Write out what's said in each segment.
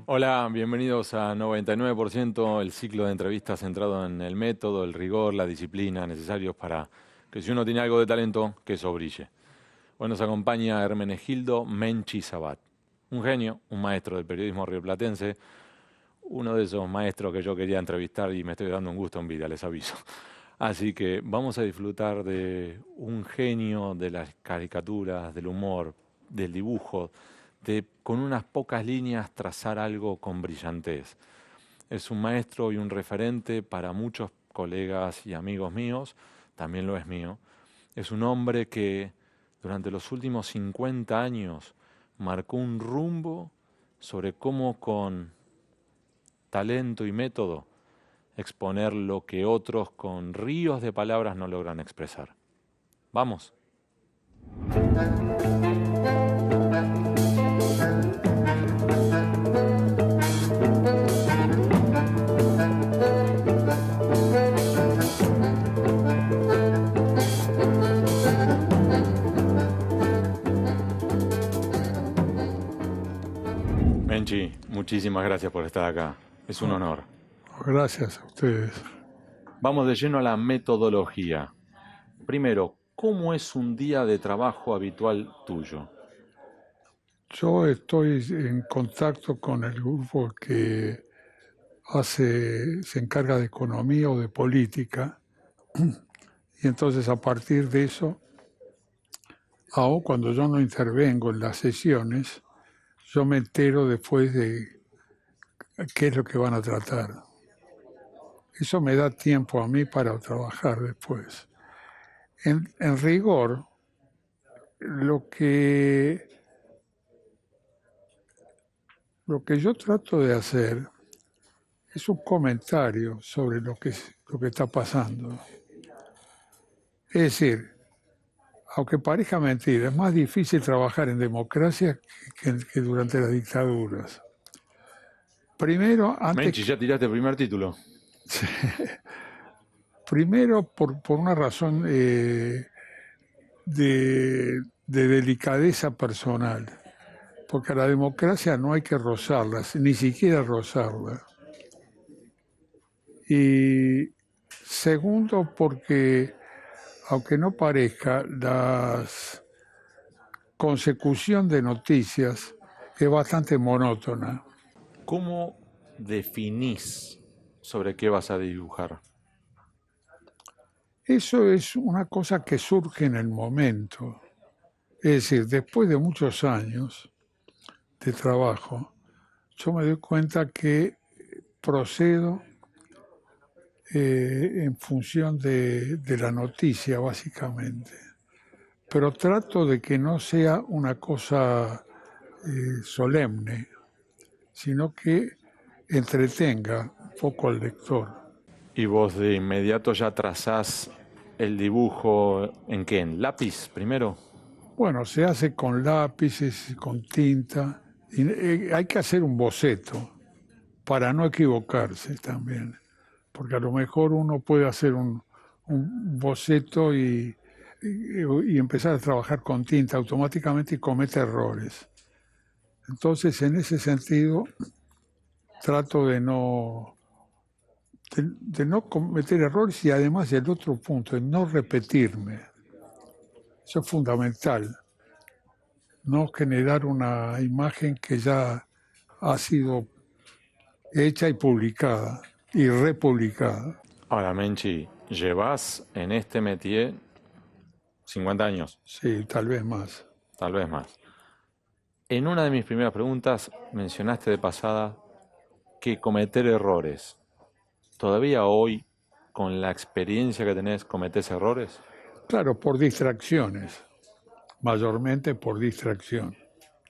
Hola, bienvenidos a 99%, el ciclo de entrevistas centrado en el método, el rigor, la disciplina necesarios para que si uno tiene algo de talento, que eso brille. Hoy nos acompaña Hermenegildo Menchi Sabat, un genio, un maestro del periodismo rioplatense, uno de esos maestros que yo quería entrevistar y me estoy dando un gusto en vida, les aviso. Así que vamos a disfrutar de un genio de las caricaturas, del humor, del dibujo, de con unas pocas líneas trazar algo con brillantez. Es un maestro y un referente para muchos colegas y amigos míos, también lo es mío. Es un hombre que durante los últimos 50 años marcó un rumbo sobre cómo con talento y método exponer lo que otros con ríos de palabras no logran expresar. Vamos. Menchi, muchísimas gracias por estar acá. Es un honor. Gracias a ustedes. Vamos de lleno a la metodología. Primero, ¿cómo es un día de trabajo habitual tuyo? Yo estoy en contacto con el grupo que se encarga de economía o de política, y entonces a partir de eso, aun cuando yo no intervengo en las sesiones, yo me entero después de qué es lo que van a tratar. Eso me da tiempo a mí para trabajar después. En rigor, lo que, lo que yo trato de hacer es un comentario sobre lo que está pasando. Es decir, aunque parezca mentira, es más difícil trabajar en democracia que durante las dictaduras. Primero, Menchi, ya tiraste el primer título. primero por una razón de delicadeza personal, porque a la democracia no hay que rozarla, ni siquiera rozarla. Y segundo, porque aunque no parezca, la consecución de noticias es bastante monótona. ¿Cómo definís sobre qué vas a dibujar? Eso es una cosa que surge en el momento. Es decir, después de muchos años de trabajo, yo me doy cuenta que procedo en función de la noticia, básicamente. Pero trato de que no sea una cosa solemne, sino que entretenga un poco al lector. Y vos de inmediato ya trazás el dibujo ¿en qué? ¿En lápiz primero? Bueno, se hace con lápices, con tinta, y hay que hacer un boceto para no equivocarse también, porque a lo mejor uno puede hacer un boceto y empezar a trabajar con tinta automáticamente y comete errores. Entonces, en ese sentido, trato de no cometer errores y además el otro punto, de no repetirme. Eso es fundamental, no generar una imagen que ya ha sido hecha y publicada y republicada. Ahora, Menchi, llevas en este métier 50 años, Sí, tal vez más. tal vez más. En una de mis primeras preguntas mencionaste de pasada que cometer errores. ¿Todavía hoy, con la experiencia que tenés, cometés errores? Claro, por distracciones, mayormente por distracción.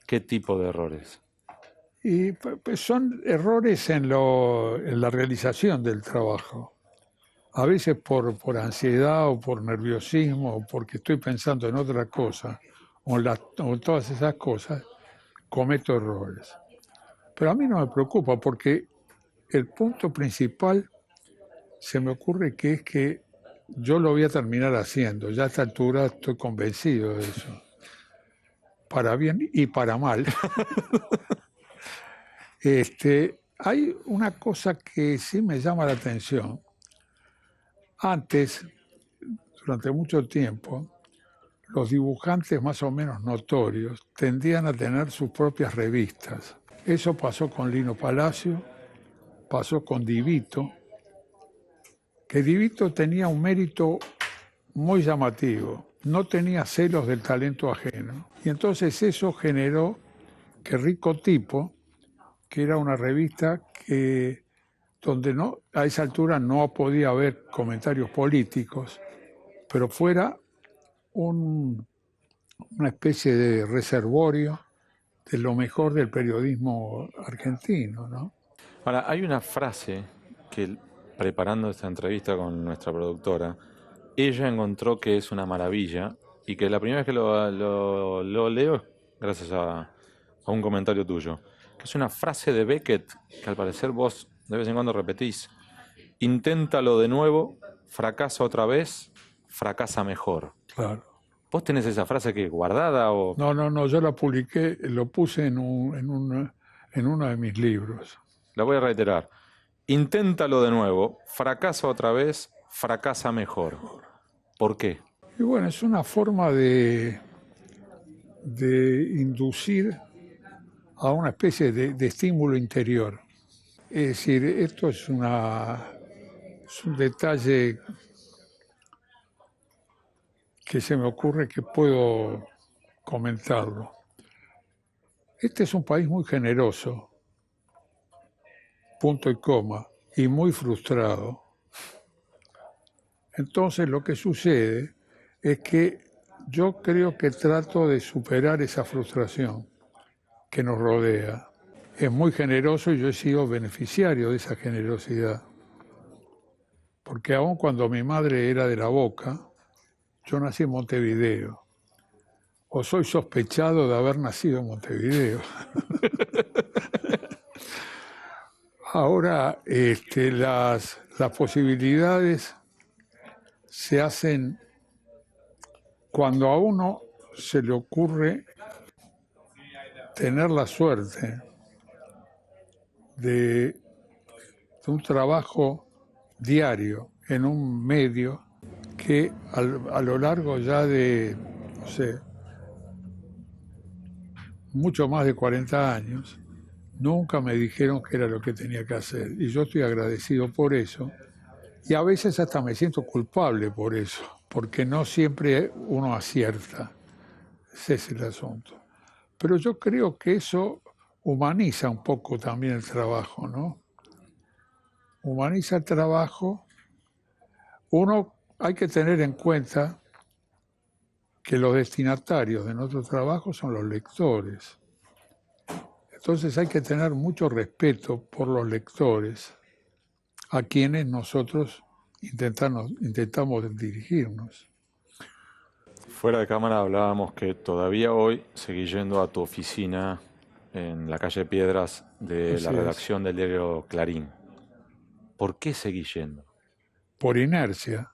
¿Qué tipo de errores? Y pues, son errores en la realización del trabajo. A veces por ansiedad o por nerviosismo o porque estoy pensando en otra cosa o todas esas cosas, cometo errores. Pero a mí no me preocupa porque el punto principal se me ocurre que es que yo lo voy a terminar haciendo. Ya a esta altura estoy convencido de eso. Para bien y para mal. Hay una cosa que sí me llama la atención. Antes, durante mucho tiempo, los dibujantes más o menos notorios tendían a tener sus propias revistas. Eso pasó con Lino Palacio, pasó con Di Vito, que Di Vito tenía un mérito muy llamativo, no tenía celos del talento ajeno. Y entonces eso generó que Rico Tipo, que era una revista donde a esa altura no podía haber comentarios políticos, pero fuera una especie de reservorio de lo mejor del periodismo argentino, ¿no? Ahora, hay una frase que, preparando esta entrevista con nuestra productora, ella encontró que es una maravilla y que la primera vez que lo leo es gracias a un comentario tuyo, que es una frase de Beckett que al parecer vos de vez en cuando repetís. Inténtalo de nuevo, fracasa otra vez, fracasa mejor. Claro. ¿Vos tenés esa frase que guardada o...? No, yo la publiqué, lo puse en uno de mis libros. La voy a reiterar. Inténtalo de nuevo, fracasa otra vez, fracasa mejor. ¿Por qué? Y bueno, es una forma de inducir a una especie de estímulo interior. Es decir, esto es un detalle que se me ocurre que puedo comentarlo. Este es un país muy generoso, punto y coma, y muy frustrado. Entonces lo que sucede es que yo creo que trato de superar esa frustración que nos rodea. Es muy generoso y yo he sido beneficiario de esa generosidad. Porque aun cuando mi madre era de La Boca, yo nací en Montevideo. O soy sospechado de haber nacido en Montevideo. Ahora, las posibilidades se hacen cuando a uno se le ocurre tener la suerte de un trabajo diario en un medio que a lo largo ya de, no sé, mucho más de 40 años, nunca me dijeron que era lo que tenía que hacer. Y yo estoy agradecido por eso. Y a veces hasta me siento culpable por eso, porque no siempre uno acierta. Ese es el asunto. Pero yo creo que eso humaniza un poco también el trabajo, ¿no? Humaniza el trabajo. Hay que tener en cuenta que los destinatarios de nuestro trabajo son los lectores. Entonces hay que tener mucho respeto por los lectores a quienes nosotros intentamos dirigirnos. Fuera de cámara hablábamos que todavía hoy seguís yendo a tu oficina en la calle Piedras de la redacción del diario Clarín. ¿Por qué seguís yendo? Por inercia.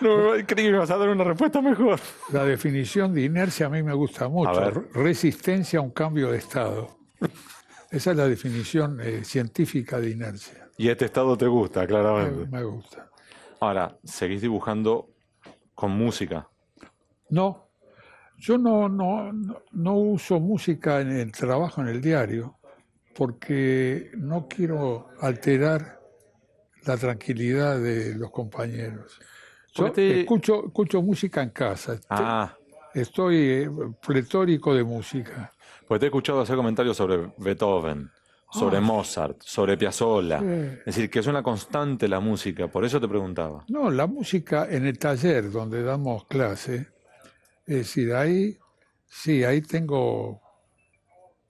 No, creí que ibas a dar una respuesta mejor. La definición de inercia a mí me gusta mucho. Resistencia a un cambio de estado. Esa es la definición científica de inercia. Y este estado te gusta, claramente. Me gusta. Ahora, ¿seguís dibujando con música? No, yo no uso música en el trabajo en el diario porque no quiero alterar la tranquilidad de los compañeros. Yo escucho música en casa. Estoy pletórico de música. Pues te he escuchado hacer comentarios sobre Beethoven, sobre Mozart, sobre Piazzolla. Es decir, que es una constante la música, por eso te preguntaba. No, la música en el taller donde damos clase, es decir, ahí tengo...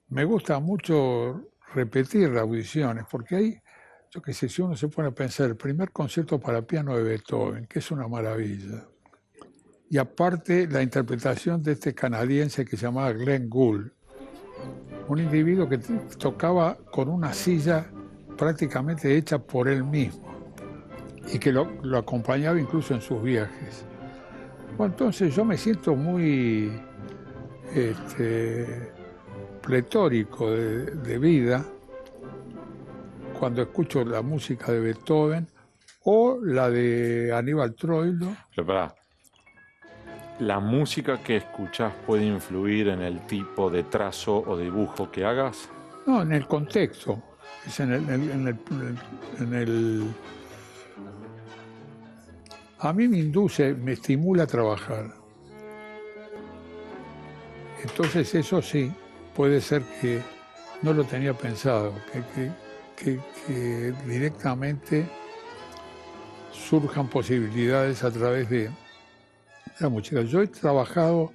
Me gusta mucho repetir las audiciones, porque ahí, yo qué sé, si uno se pone a pensar, el primer concierto para piano de Beethoven, que es una maravilla. Y aparte, la interpretación de este canadiense que se llamaba Glenn Gould, un individuo que tocaba con una silla prácticamente hecha por él mismo y que lo acompañaba incluso en sus viajes. Bueno, entonces yo me siento muy pletórico de vida cuando escucho la música de Beethoven o la de Aníbal Troilo. Pero pará, ¿la música que escuchás puede influir en el tipo de trazo o dibujo que hagas? No, en el contexto, es en el... A mí me induce, me estimula a trabajar. Entonces eso sí, puede ser que no lo tenía pensado, que directamente surjan posibilidades a través de la música. Yo he trabajado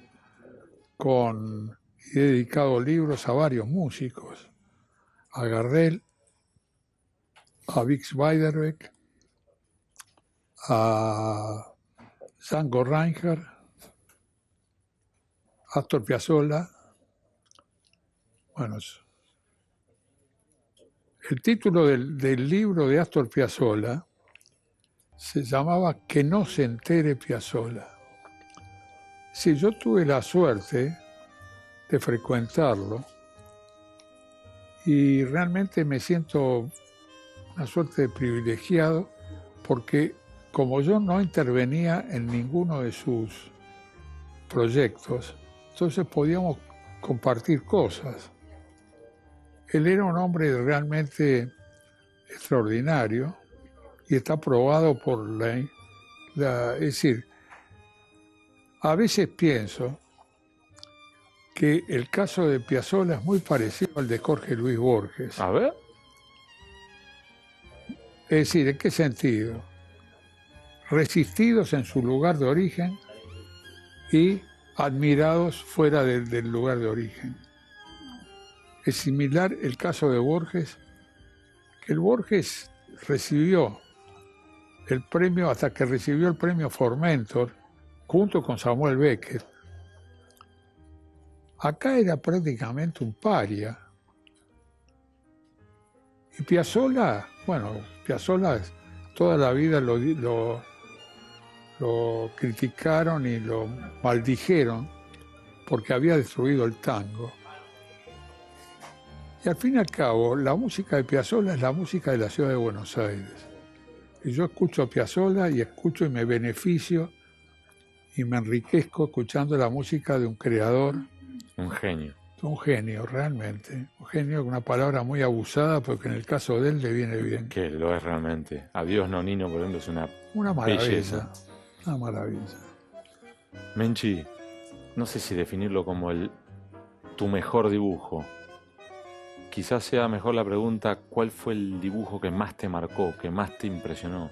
y he dedicado libros a varios músicos, a Gardel, a Bix Beiderbecke, a Django Reinhardt, Astor Piazzolla. Bueno, el título del libro de Astor Piazzolla se llamaba Que no se entere Piazzolla. Sí, yo tuve la suerte de frecuentarlo y realmente me siento una suerte de privilegiado porque como yo no intervenía en ninguno de sus proyectos, entonces podíamos compartir cosas. Él era un hombre realmente extraordinario y está probado por es decir, a veces pienso que el caso de Piazzolla es muy parecido al de Jorge Luis Borges. A ver. Es decir, ¿en qué sentido? Resistidos en su lugar de origen y admirados fuera del lugar de origen. Es similar el caso de Borges, que el Borges recibió el premio, hasta que recibió el premio Formentor, junto con Samuel Beckett. Acá era prácticamente un paria. Y Piazzolla, bueno, Piazzolla toda la vida lo criticaron y lo maldijeron porque había destruido el tango. Y al fin y al cabo, la música de Piazzolla es la música de la ciudad de Buenos Aires. Y yo escucho a Piazzolla y escucho y me beneficio y me enriquezco escuchando la música de un creador. Un genio. Un genio, realmente. Un genio es una palabra muy abusada porque en el caso de él le viene bien. Que lo es realmente. Adiós Nonino, por ejemplo, es una maravilla. Belleza. Una maravilla. Menchi, no sé si definirlo como tu mejor dibujo. Quizás sea mejor la pregunta, ¿cuál fue el dibujo que más te marcó, que más te impresionó?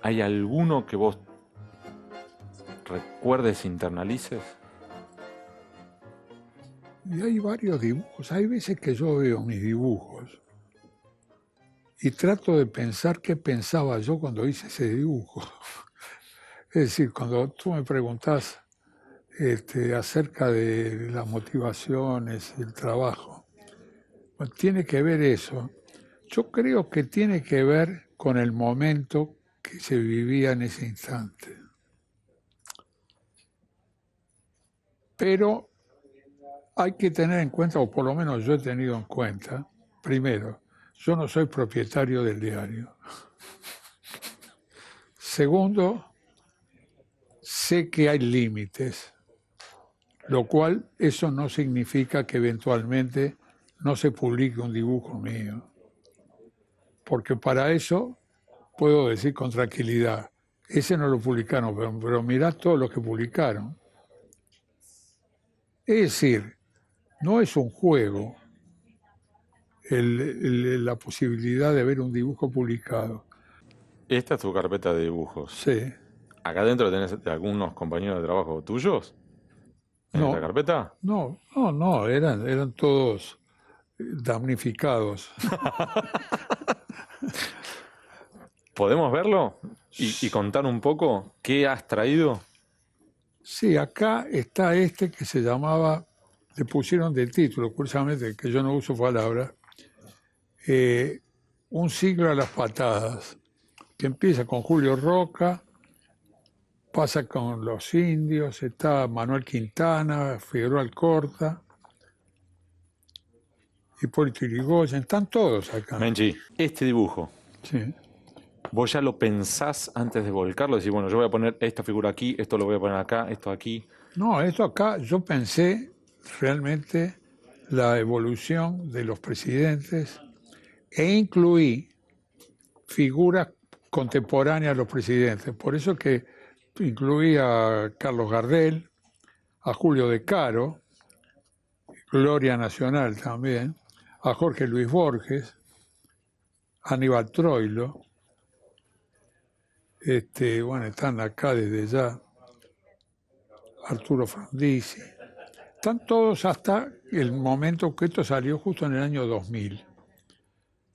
¿Hay alguno que vos recuerdes, internalices? Y hay varios dibujos. Hay veces que yo veo mis dibujos y trato de pensar qué pensaba yo cuando hice ese dibujo. Es decir, cuando tú me preguntás acerca de las motivaciones y el trabajo, pues tiene que ver eso. Yo creo que tiene que ver con el momento que se vivía en ese instante. Pero hay que tener en cuenta, o por lo menos yo he tenido en cuenta, primero, yo no soy propietario del diario. Segundo, sé que hay límites, lo cual eso no significa que eventualmente no se publique un dibujo mío. Porque para eso puedo decir con tranquilidad, ese no lo publicaron, pero mirá todos los que publicaron. Es decir, no es un juego la posibilidad de ver un dibujo publicado. Esta es tu carpeta de dibujos. Sí. ¿Acá adentro tenés algunos compañeros de trabajo tuyos? ¿En esta carpeta? No, eran todos damnificados. ¿Podemos verlo? ¿Y contar un poco qué has traído? Sí, acá está que se llamaba, le pusieron de título, curiosamente, que yo no uso palabras, Un siglo a las patadas, que empieza con Julio Roca, pasa con los indios, está Manuel Quintana, Figueroa Alcorta, Hipólito Yrigoyen, están todos acá. Menchi, este dibujo, Sí. ¿vos ya lo pensás antes de volcarlo? Decís, bueno, yo voy a poner esta figura aquí, esto lo voy a poner acá, esto aquí. No, esto acá yo pensé realmente la evolución de los presidentes e incluí figuras contemporáneas a los presidentes. Por eso que incluí a Carlos Gardel, a Julio De Caro, Gloria Nacional también, a Jorge Luis Borges, a Aníbal Troilo. Bueno, están acá desde ya Arturo Frondizi. Están todos hasta el momento que esto salió justo en el año 2000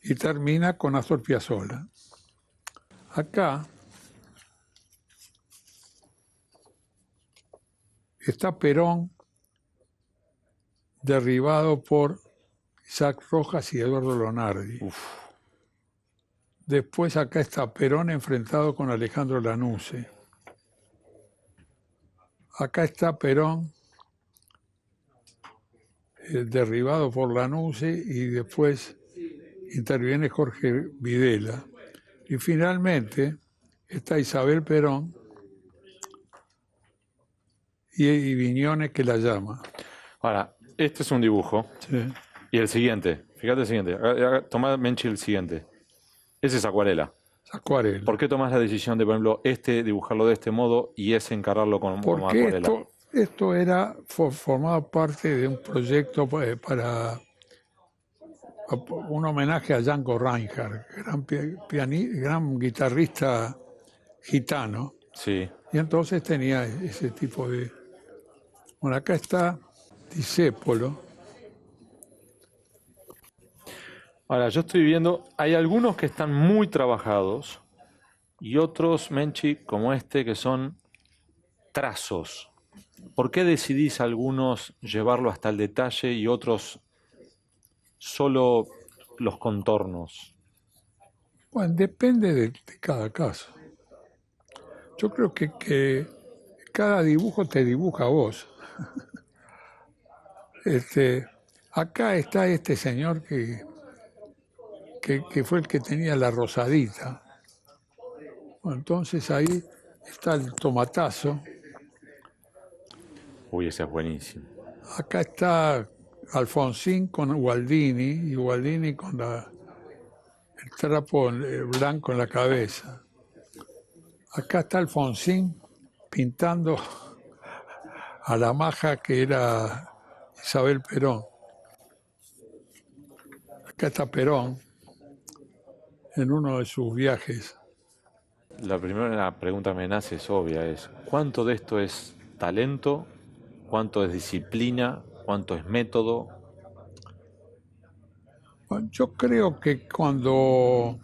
y termina con Astor Piazzolla. Acá está Perón derribado por Isaac Rojas y Eduardo Lonardi. Después acá está Perón enfrentado con Alejandro Lanusse. Acá está Perón derribado por Lanusse y después interviene Jorge Videla. Y finalmente está Isabel Perón y Viñones que la llama. Ahora, este es un dibujo. Sí. Y el siguiente, fíjate el siguiente. Tomá, Menchi, el siguiente. Ese es acuarela. Acuarela. ¿Por qué tomás la decisión de, por ejemplo, dibujarlo de este modo y ese encararlo como Porque acuarela? esto era formaba parte de un proyecto para un homenaje a Django Reinhardt, gran guitarrista gitano. Sí. Y entonces tenía ese tipo de... Bueno, acá está Discépolo. Ahora, yo estoy viendo, hay algunos que están muy trabajados y otros, Menchi, como este, que son trazos. ¿Por qué decidís algunos llevarlo hasta el detalle y otros solo los contornos? Bueno, depende de cada caso. Yo creo que cada dibujo te dibuja a vos. Acá está este señor que fue el que tenía la rosadita. Bueno, entonces ahí está el tomatazo. Uy, ese es buenísimo. Acá está Alfonsín con Gualdini y Gualdini con el trapo blanco en la cabeza. Acá está Alfonsín pintando a la maja que era Isabel Perón. Acá está Perón en uno de sus viajes. La primera pregunta que me nace es obvia, es ¿cuánto de esto es talento? ¿Cuánto es disciplina? ¿Cuánto es método? Bueno, yo creo que cuando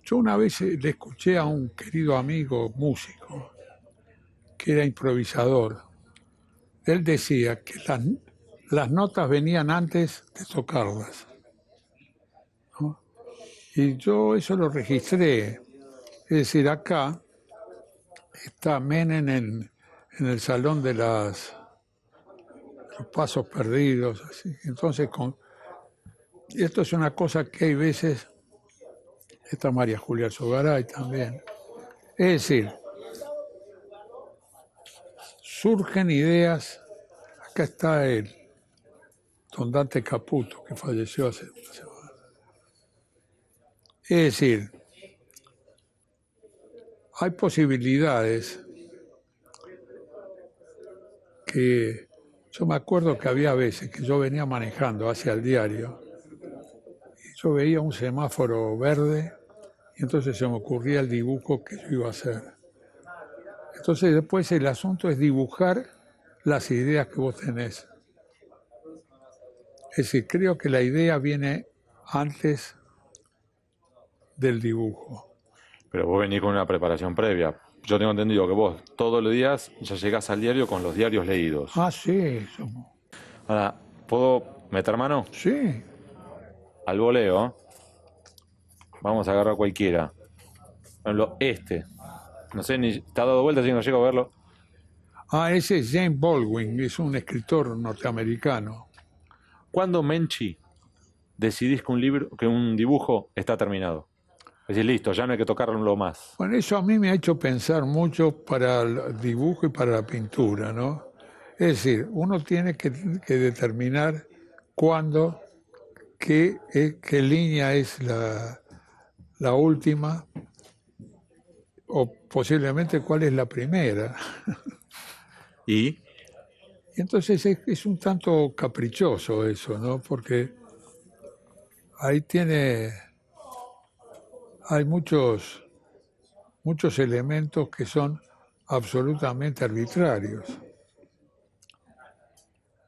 yo una vez le escuché a un querido amigo músico que era improvisador, él decía que las notas venían antes de tocarlas, ¿no? Y yo eso lo registré. Es decir, acá está Menem en el salón de los pasos perdidos. Así. Entonces, esto es una cosa que hay veces, está María Julia Sogaray también. Es decir, surgen ideas. Acá está don Dante Caputo, que falleció hace una semana. Es decir, hay posibilidades que yo me acuerdo que había veces que yo venía manejando hacia el diario y yo veía un semáforo verde y entonces se me ocurría el dibujo que yo iba a hacer. Entonces después el asunto es dibujar las ideas que vos tenés. Es decir, creo que la idea viene antes del dibujo. Pero vos venís con una preparación previa. Yo tengo entendido que vos todos los días ya llegás al diario con los diarios leídos. Ah, sí, Ahora, ¿puedo meter mano? sí. Al voleo. Vamos a agarrar cualquiera. Por ejemplo, este. No sé, ni te ha dado vuelta si no llego a verlo. Ah, ese es James Baldwin, es un escritor norteamericano. ¿Cuándo, Menchi, decidís que un dibujo está terminado? Es decir, listo, ya no hay que tocarlo más. Bueno, eso a mí me ha hecho pensar mucho para el dibujo y para la pintura, ¿no? Es decir, uno tiene que determinar cuándo, qué línea es la última o posiblemente cuál es la primera. Y Y entonces es un tanto caprichoso eso, ¿no? Porque ahí hay muchos elementos que son absolutamente arbitrarios.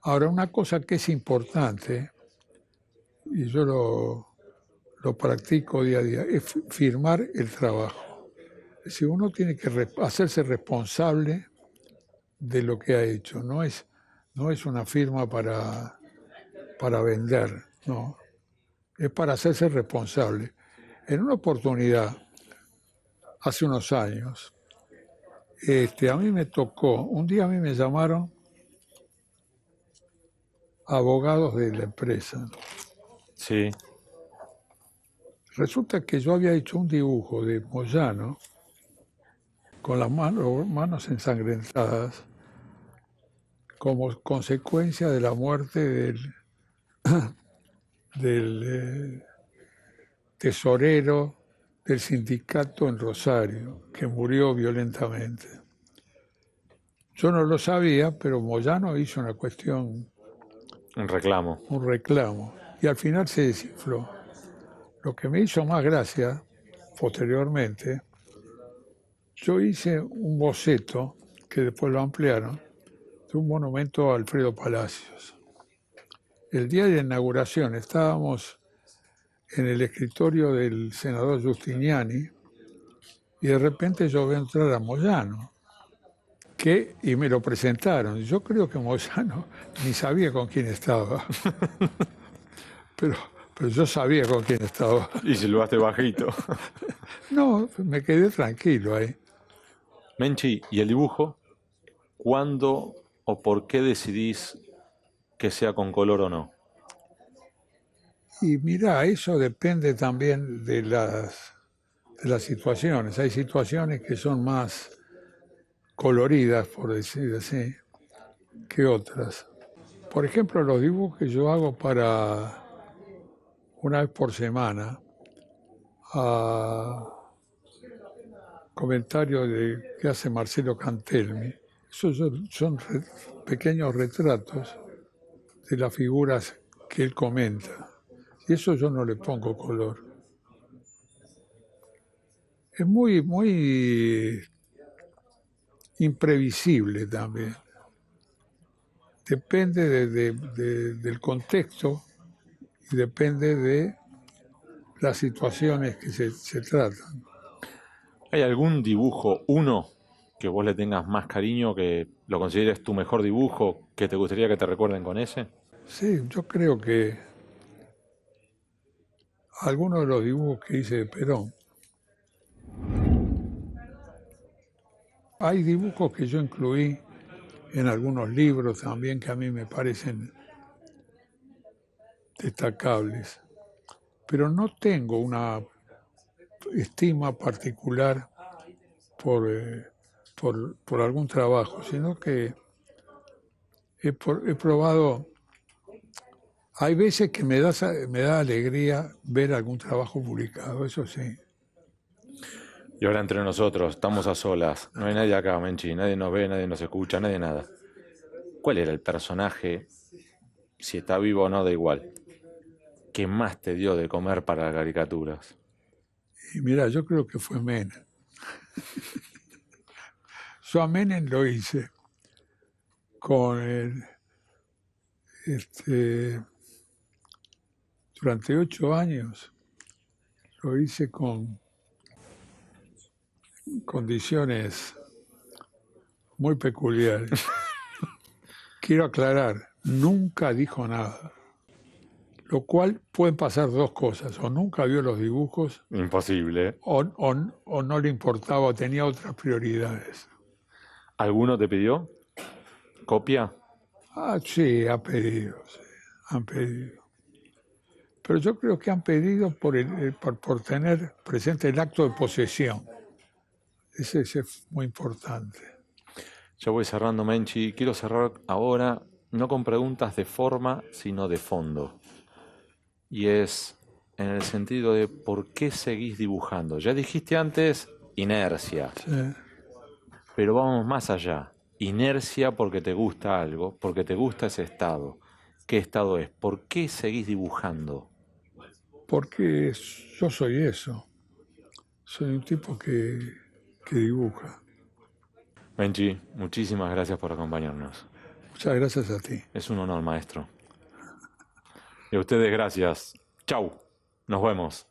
Ahora, una cosa que es importante, y yo lo practico día a día, es firmar el trabajo. Es decir, uno tiene que hacerse responsable de lo que ha hecho. No es una firma para vender, no. Es para hacerse responsable. En una oportunidad, hace unos años, a mí me tocó, un día a mí me llamaron abogados de la empresa. sí, Resulta que yo había hecho un dibujo de Moyano con las manos ensangrentadas como consecuencia de la muerte del tesorero del sindicato en Rosario, que murió violentamente. Yo no lo sabía, pero Moyano hizo una cuestión, un reclamo. un reclamo, y al final se desinfló. Lo que me hizo más gracia, posteriormente, yo hice un boceto, que después lo ampliaron, de un monumento a Alfredo Palacios. El día de la inauguración estábamos en el escritorio del senador Giustiniani y de repente yo veo entrar a Moyano, y me lo presentaron. Yo creo que Moyano ni sabía con quién estaba, pero, pero yo sabía con quién estaba. Y silbaste bajito. No, me quedé tranquilo ahí. Menchi, ¿y el dibujo? ¿Cuándo o por qué decidís que sea con color o no? Y mira, eso depende también de las situaciones. Hay situaciones que son más coloridas, por decir así, que otras. Por ejemplo, los dibujos que yo hago para una vez por semana, a comentarios que hace Marcelo Cantelmi, esos son pequeños retratos de las figuras que él comenta. Y eso yo no le pongo color. Es muy imprevisible también. Depende del contexto y depende de las situaciones que se tratan. ¿Hay algún dibujo, uno, que vos le tengas más cariño, que lo consideres tu mejor dibujo, que te gustaría que te recuerden con ese? Sí, yo creo que algunos de los dibujos que hice de Perón, hay dibujos que yo incluí en algunos libros también que a mí me parecen destacables, pero no tengo una estima particular por, por algún trabajo, sino que he probado, hay veces que me da alegría ver algún trabajo publicado, eso sí. Y ahora entre nosotros, estamos a solas, no hay nadie acá, Menchi, nadie nos ve, nadie nos escucha, nadie nada. ¿Cuál era el personaje, si está vivo o no, da igual, que más te dio de comer para caricaturas? Y mira, yo creo que fue Menem. Yo a Menem lo hice con durante 8 años, lo hice con condiciones muy peculiares. Quiero aclarar, nunca dijo nada, lo cual pueden pasar dos cosas, o nunca vio los dibujos, Imposible, ¿eh? o no le importaba, o tenía otras prioridades. ¿Alguno te pidió copia? Ah, sí, ha pedido, sí. han pedido. Pero yo creo que han pedido por tener presente el acto de posesión. Ese es muy importante. Ya voy cerrando, Menchi. Quiero cerrar ahora, no con preguntas de forma, sino de fondo. Y es en el sentido de ¿por qué seguís dibujando? Ya dijiste antes, inercia. Sí. Pero vamos más allá. Inercia porque te gusta algo, porque te gusta ese estado. ¿Qué estado es? ¿Por qué seguís dibujando? Porque yo soy eso. Soy un tipo que dibuja. Benji, muchísimas gracias por acompañarnos. Muchas gracias a ti. Es un honor, maestro. Y a ustedes gracias. Chau. Nos vemos.